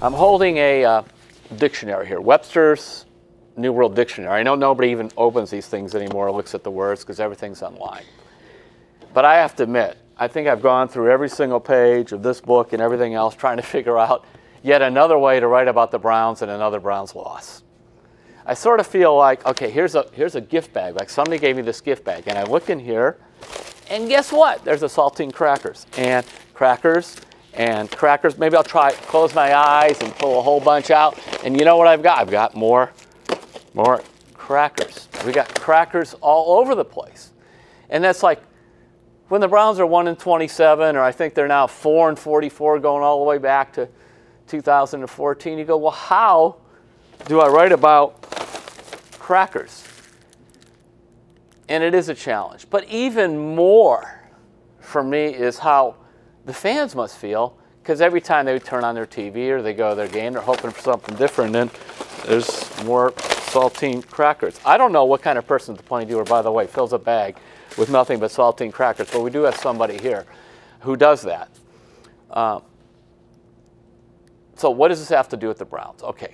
I'm holding a dictionary here, Webster's New World Dictionary. I know nobody even opens these things anymore or looks at the words because everything's online. But I have to admit, I think I've gone through every single page of this book and everything else trying to figure out yet another way to write about the Browns and another Browns loss. I sort of feel like, okay, here's a gift bag. Like somebody gave me this gift bag. And I look in here, and guess what? There's a saltine crackers. And crackers. Maybe I'll try close my eyes and pull a whole bunch out. And you know what I've got? I've got more crackers. We got crackers all over the place. And that's like when the Browns are 1-27, or I think they're now 4-44 going all the way back to 2014, you go, well, how do I write about crackers? And it is a challenge. But even more for me is how the fans must feel, because every time they turn on their TV or they go to their game, they're hoping for something different, and there's more saltine crackers. I don't know what kind of person the Plain Dealer, by the way, fills a bag with nothing but saltine crackers, but we do have somebody here who does that. So what does this have to do with the Browns? Okay.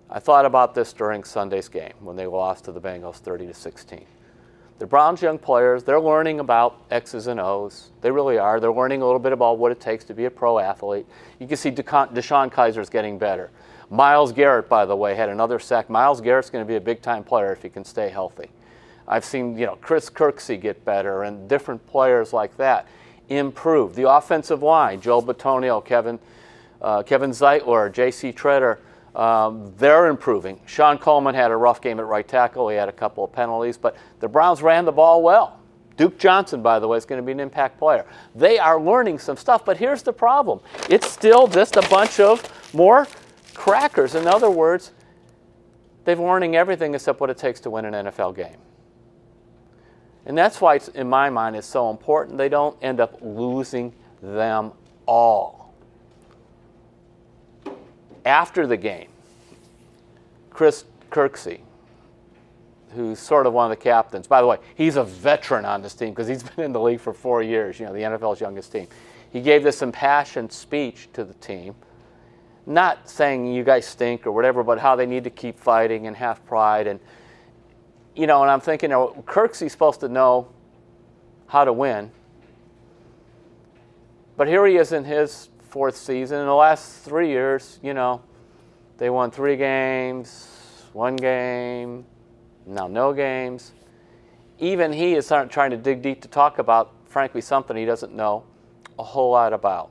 I thought about this during Sunday's game when they lost to the Bengals 30-16. The Browns' young players, they're learning about X's and O's. They really are. They're learning a little bit about what it takes to be a pro athlete. You can see DeShone-Kizer's getting better. Myles-Garrett, by the way, had another sack. Myles-Garrett's going to be a big-time player if he can stay healthy. I've seen, Kirksey get better, and different players like that improve. The offensive line, Joe Bitonio, Kevin Zeitler, J.C. Treader, they're improving. Sean Coleman had a rough game at right tackle. He had a couple of penalties, but the Browns ran the ball well. Duke Johnson, by the way, is going to be an impact player. They are learning some stuff, but here's the problem. It's still just a bunch of more crackers. In other words, they're learning everything except what it takes to win an NFL game. And that's why, in my mind, it's so important they don't end up losing them all. After the game, Chris Kirksey, who's sort of one of the captains. By the way, he's a veteran on this team because he's been in the league for 4 years, the NFL's youngest team. He gave this impassioned speech to the team, not saying you guys stink or whatever, but how they need to keep fighting and have pride. And, and I'm thinking, Kirksey's supposed to know how to win. But here he is in his 4th season. In the last 3 years, they won 3 games, 1 game, now no games. Even he is trying to dig deep to talk about, frankly, something he doesn't know a whole lot about.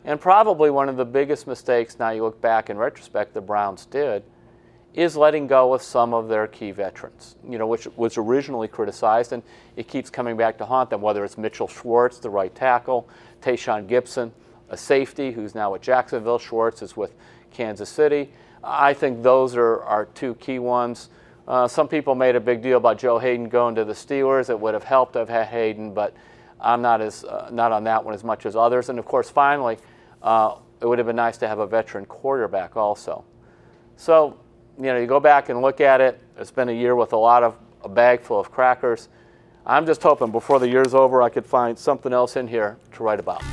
And probably one of the biggest mistakes, now you look back in retrospect, the Browns did, is letting go of some of their key veterans, which was originally criticized, and it keeps coming back to haunt them, whether it's Mitchell Schwartz, the right tackle, Tayshaun Gibson, a safety who's now at Jacksonville. Schwartz is with Kansas City. I think those are 2 key ones. Some people made a big deal about Joe Hayden going to the Steelers. It would have helped to have had Hayden, but I'm not on that one as much as others. And of course, finally, it would have been nice to have a veteran quarterback also. So, you go back and look at it. It's been a year with a bag full of crackers. I'm just hoping before the year's over I could find something else in here to write about.